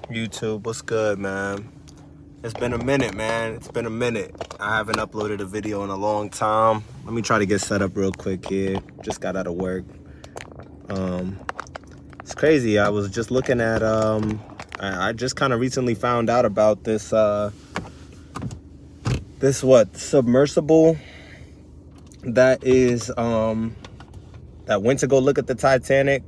YouTube, what's good, man? It's been a minute, man. It's been a minute. I haven't uploaded a video in a long time. Let me try to get set up real quick here. Just got out of work. It's crazy. I was just looking at I just kind of recently found out about this submersible that is that went to go look at the Titanic.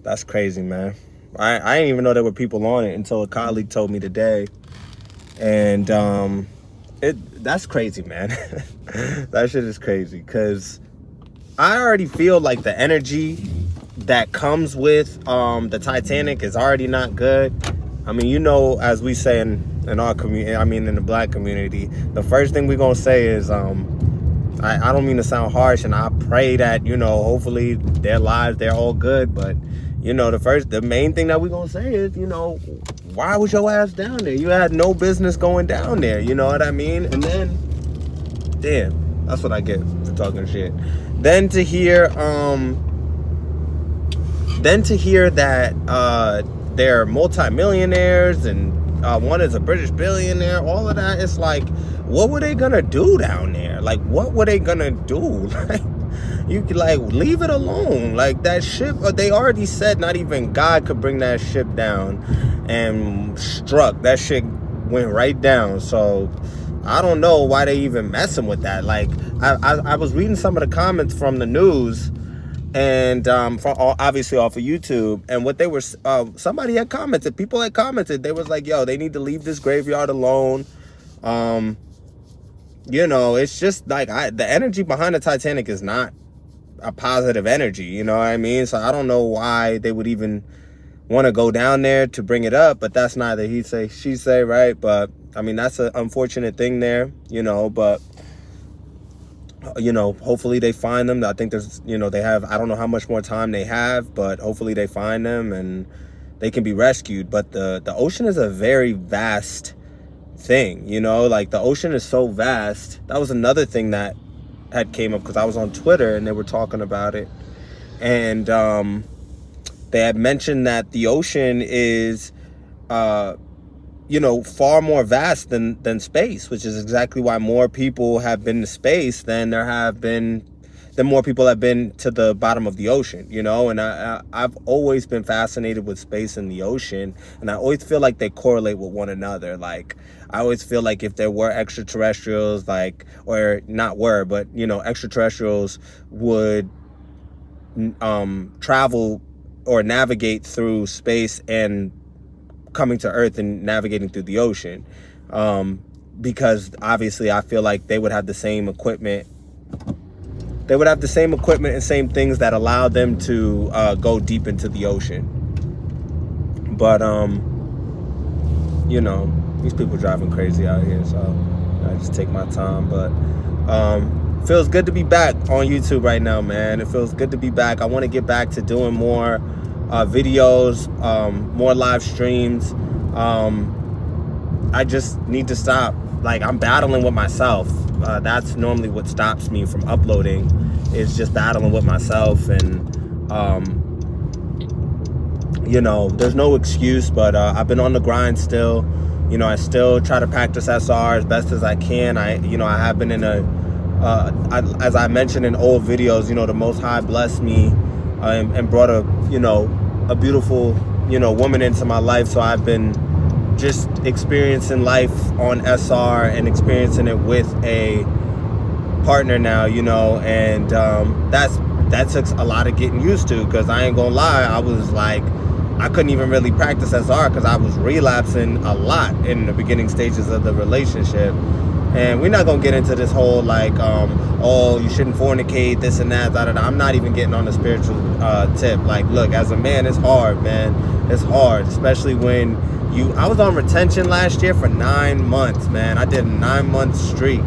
That's crazy, man. I didn't even know there were people on it until a colleague told me today. And that's crazy, man. That shit is crazy, because I already feel like the energy that comes with the Titanic is already not good. I mean, you know, as we say in our community, I mean in the black community, the first thing we're gonna say is I don't mean to sound harsh, and I pray that, you know, hopefully their lives, they're all good, but you know, the main thing that we're gonna say is, you know, why was your ass down there? You had no business going down there, you know what I mean? And then, damn, that's what I get for talking shit. Then to hear that they're multimillionaires and one is a British billionaire, all of that, it's like, what were they gonna do down there? Like, what were they gonna do? Like, you could, like, leave it alone. Like, that ship, they already said not even God could bring that ship down, and struck. That shit went right down. So I don't know why they even messing with that. Like, I was reading some of the comments from the news, and obviously off of YouTube, and what they were, somebody had commented, people had commented, they was like, yo, they need to leave this graveyard alone. You know, it's just like, the energy behind the Titanic is not a positive energy, you know what I mean? So I don't know why they would even want to go down there to bring it up, but that's neither he say, she say, right? But I mean, that's an unfortunate thing there, you know, but you know, hopefully they find them. I think there's, you know, they have, I don't know how much more time they have, but hopefully they find them and they can be rescued. But the ocean is a very vast thing, you know, like the ocean is so vast. That was another thing that had came up, because I was on Twitter and they were talking about it, and they had mentioned that the ocean is you know, far more vast than space, which is exactly why more people have been to space than more people have been to the bottom of the ocean, you know. And I've always been fascinated with space and the ocean, and I always feel like they correlate with one another. Like, I always feel like if there were extraterrestrials, like, or not were, but, you know, extraterrestrials would travel or navigate through space and coming to Earth and navigating through the ocean, because obviously I feel like they would have the same equipment. They would have the same equipment and same things that allow them to go deep into the ocean. But you know, these people driving crazy out here, so I just take my time. But feels good to be back on YouTube right now, man. It feels good to be back. I want to get back to doing more videos, more live streams. I just need to stop. Like, I'm battling with myself. That's normally what stops me from uploading, is just battling with myself. And you know, there's no excuse, but I've been on the grind still. You know, I still try to practice SR as best as I can. I have been in as I mentioned in old videos, you know, the Most High blessed me and brought a beautiful, you know, woman into my life. So I've been just experiencing life on SR and experiencing it with a partner now, you know, and that took a lot of getting used to, because I ain't gonna lie, I was like, I couldn't even really practice SR because I was relapsing a lot in the beginning stages of the relationship. And we're not gonna get into this whole like, oh, you shouldn't fornicate, this and that, da, da, da. I'm not even getting on the spiritual tip. Like, look, as a man, it's hard, man. It's hard, especially when I was on retention last year for 9 months, man. I did a 9-month streak,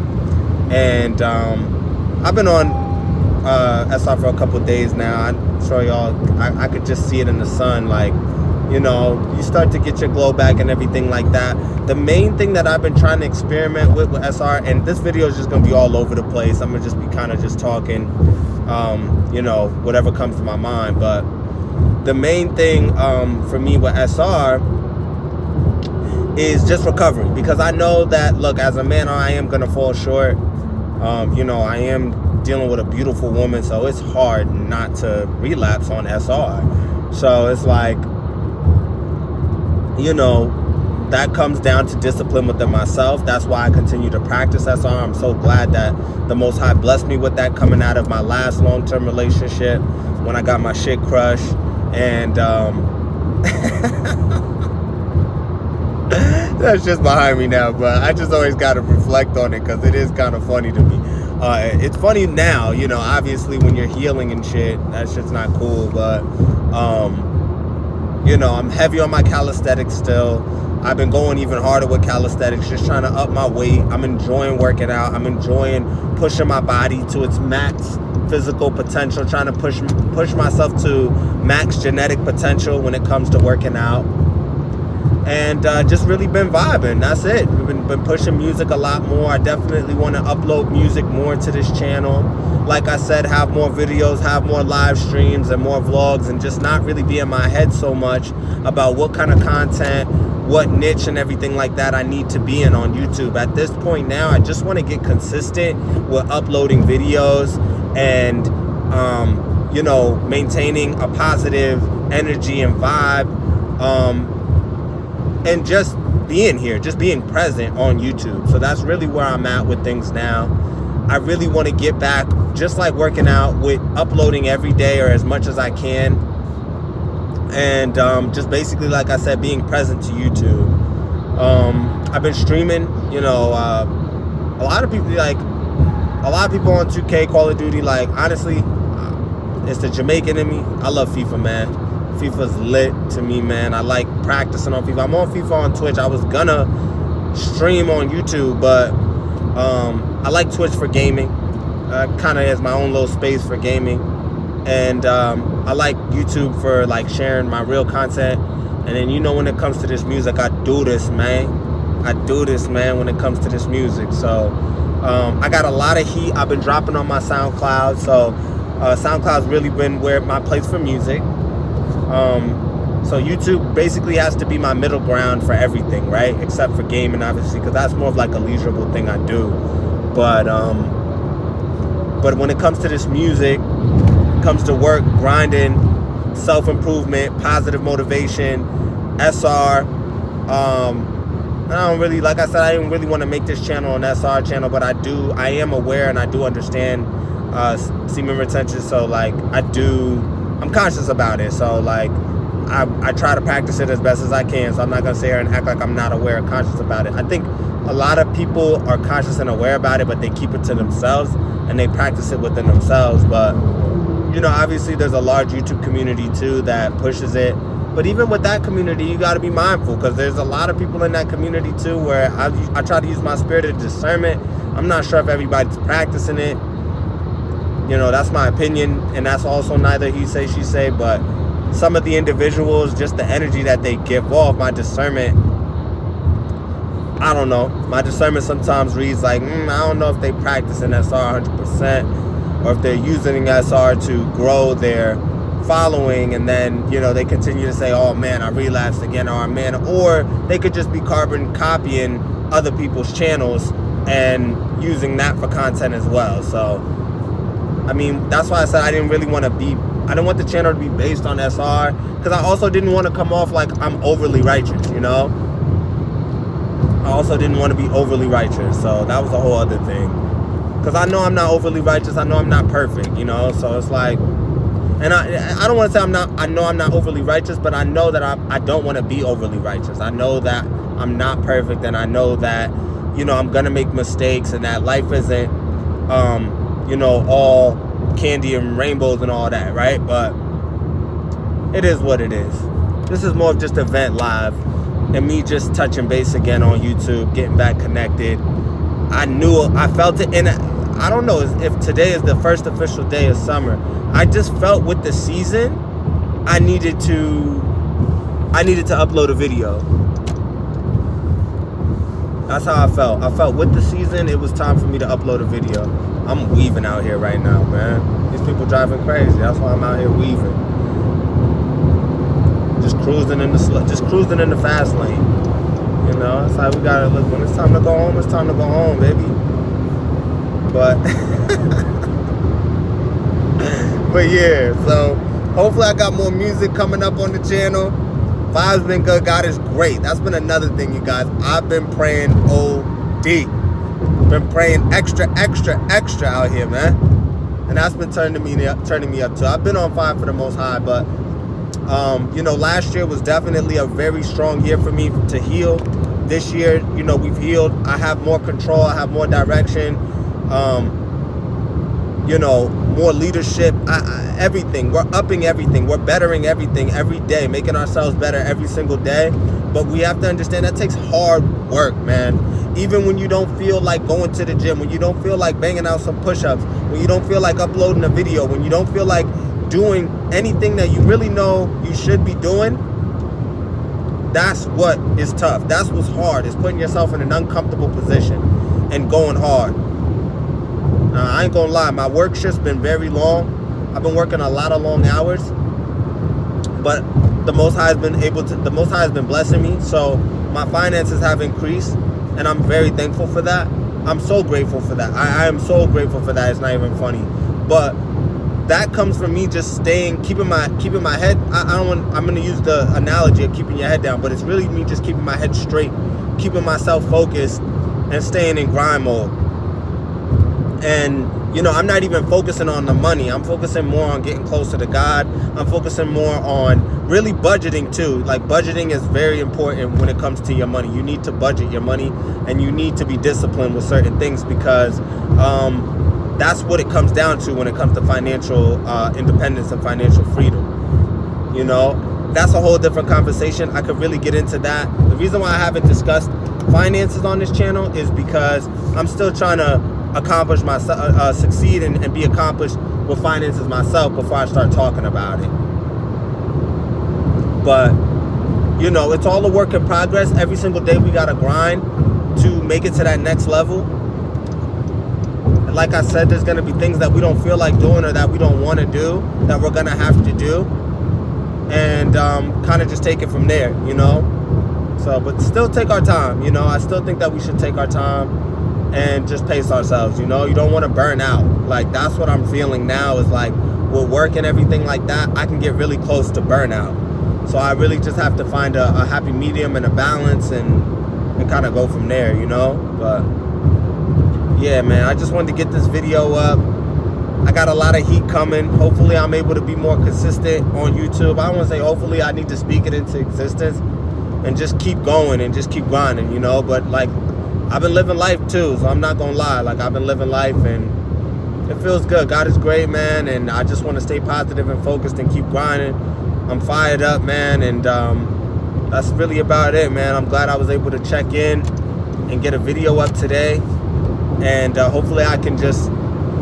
and I've been on SR for a couple of days now. I'm sure y'all, I could just see it in the sun, like, you know, you start to get your glow back and everything like that. The main thing that I've been trying to experiment with SR, and this video is just gonna be all over the place. I'm gonna just be kind of just talking, you know, whatever comes to my mind. But the main thing for me with SR is just recovery, because I know that, look, as a man, I am gonna fall short. I am dealing with a beautiful woman, so it's hard not to relapse on SR. So it's like, that comes down to discipline within myself. That's why I continue to practice SR. I'm so glad that the Most High blessed me with that coming out of my last long-term relationship when I got my shit crushed. And that's just behind me now, but I just always got to reflect on it because it is kind of funny to me. It's funny now, obviously when you're healing and shit, that shit's not cool, but I'm heavy on my calisthenics still. I've been going even harder with calisthenics, just trying to up my weight. I'm enjoying working out. I'm enjoying pushing my body to its max physical potential, trying to push myself to max genetic potential when it comes to working out. And just really been vibing. That's it. We've been pushing music a lot more. I definitely want to upload music more to this channel. Like I said, have more videos, have more live streams and more vlogs, and just not really be in my head so much about what kind of content, what niche and everything like that I need to be in on YouTube. At this point now, I just want to get consistent with uploading videos and, maintaining a positive energy and vibe. And just being here, just being present on YouTube. So that's really where I'm at with things now. I really want to get back, just like working out, with uploading every day or as much as I can. And just basically, like I said, being present to YouTube. I've been streaming, a lot of people on 2K, Call of Duty, like, honestly, it's the Jamaican in me. I love FIFA, man. FIFA's lit to me, man. I like practicing on FIFA. I'm on FIFA on Twitch. I was gonna stream on YouTube, but I like Twitch for gaming. Kind of as my own little space for gaming. And I like YouTube for like sharing my real content. And then when it comes to this music, I do this, man. When it comes to this music. So I got a lot of heat I've been dropping on my SoundCloud. So SoundCloud's really been where my place for music. So YouTube basically has to be my middle ground for everything, right? Except for gaming, obviously, because that's more of like a leisurable thing I do. But when it comes to this music, it comes to work, grinding, self-improvement, positive motivation, SR. I don't really, like I said, I didn't really want to make this channel an SR channel, but I am aware and I do understand semen retention. So like I'm conscious about it. So like I try to practice it as best as I can. So I'm not gonna sit here and act like I'm not aware and conscious about it. I think a lot of people are conscious and aware about it, but they keep it to themselves and they practice it within themselves. But obviously there's a large YouTube community too that pushes it. But even with that community, you got to be mindful, because there's a lot of people in that community too where I try to use my spirit of discernment. I'm not sure if everybody's practicing it. That's my opinion, and that's also neither he say, she say, but some of the individuals, just the energy that they give off, my discernment, I don't know. My discernment sometimes reads like, I don't know if they practice in SR 100%, or if they're using SR to grow their following, and then, they continue to say, oh man, I relapsed again, or they could just be carbon copying other people's channels and using that for content as well. So I mean, that's why I said I didn't want the channel to be based on SR, because I also didn't want to come off like I'm overly righteous, I also didn't want to be overly righteous, so that was a whole other thing. Because I know I'm not overly righteous, I know I'm not perfect, so it's like, and I don't want to say I know I'm not overly righteous, but I know that I don't want to be overly righteous. I know that I'm not perfect, and I know that, I'm going to make mistakes, and that life isn't, all candy and rainbows and all that, right? But it is what it is. This is more of just a vent live and me just touching base again on YouTube, getting back connected. I felt it, and I don't know if today is the first official day of summer. I just felt with the season, I needed to upload a video. That's how I felt. I felt with the season, it was time for me to upload a video. I'm weaving out here right now, man. These people driving crazy. That's why I'm out here weaving. Just cruising in the fast lane. You know, that's how we gotta look. When it's time to go home, it's time to go home, baby. But but yeah, so hopefully I got more music coming up on the channel. Vibe's been good. God is great. That's been another thing, you guys. I've been praying OD. Been praying extra out here, man. And that's been turning me up too. I've been on fire for the Most High, but you know, last year was definitely a very strong year for me to heal. This year, you know, we've healed. I have more control. I have more direction. You know, more leadership. Everything. We're upping everything. We're bettering everything every day, making ourselves better every single day. But we have to understand that takes hard work, man. Even when you don't feel like going to the gym, when you don't feel like banging out some push-ups, when you don't feel like uploading a video, when you don't feel like doing anything that you really know you should be doing, that's what is tough. That's what's hard, is putting yourself in an uncomfortable position and going hard. I ain't gonna lie, my work shift's been very long. I've been working a lot of long hours, but the Most High has been blessing me, so my finances have increased, and I'm very thankful for that. I'm so grateful for that. I am so grateful for that. It's not even funny, but that comes from me just keeping my head. I'm gonna use the analogy of keeping your head down, but it's really me just keeping my head straight, keeping myself focused, and staying in grind mode. And you know, I'm not even focusing on the money. I'm focusing more on getting closer to God. I'm focusing more on really budgeting too. Like, budgeting is very important when it comes to your money. You need to budget your money, and you need to be disciplined with certain things, because that's what it comes down to when it comes to financial independence and financial freedom. You know, that's a whole different conversation. I could really get into that. The reason why I haven't discussed finances on this channel is because I'm still trying to accomplish myself, succeed and be accomplished with finances myself before I start talking about it. But you know, it's all a work in progress. Every single day we gotta grind to make it to that next level. And like I said, there's gonna be things that we don't feel like doing or that we don't want to do that we're gonna have to do, and kind of just take it from there, you know. So, but still take our time, you know. I still think that we should take our time and just pace ourselves, you know. You don't want to burn out. Like, that's what I'm feeling now, is like, with work and everything like that, I can get really close to burnout. So I really just have to find a happy medium and a balance, and kind of go from there, you know. But yeah, man, I just wanted to get this video up. I got a lot of heat coming. Hopefully I'm able to be more consistent on YouTube. I don't want to say hopefully, I need to speak it into existence and just keep going and just keep grinding, you know. But like, I've been living life too, so I'm not gonna lie. Like, I've been living life, and it feels good. God is great, man, and I just want to stay positive and focused and keep grinding. I'm fired up, man, and that's really about it, man. I'm glad I was able to check in and get a video up today, and hopefully I can just,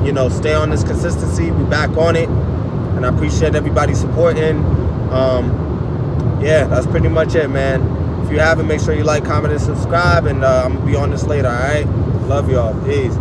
you know, stay on this consistency, be back on it, and I appreciate everybody supporting. Yeah, that's pretty much it, man. If you haven't, make sure you like, comment, and subscribe, and I'm gonna be on this later. All right, love y'all. Peace.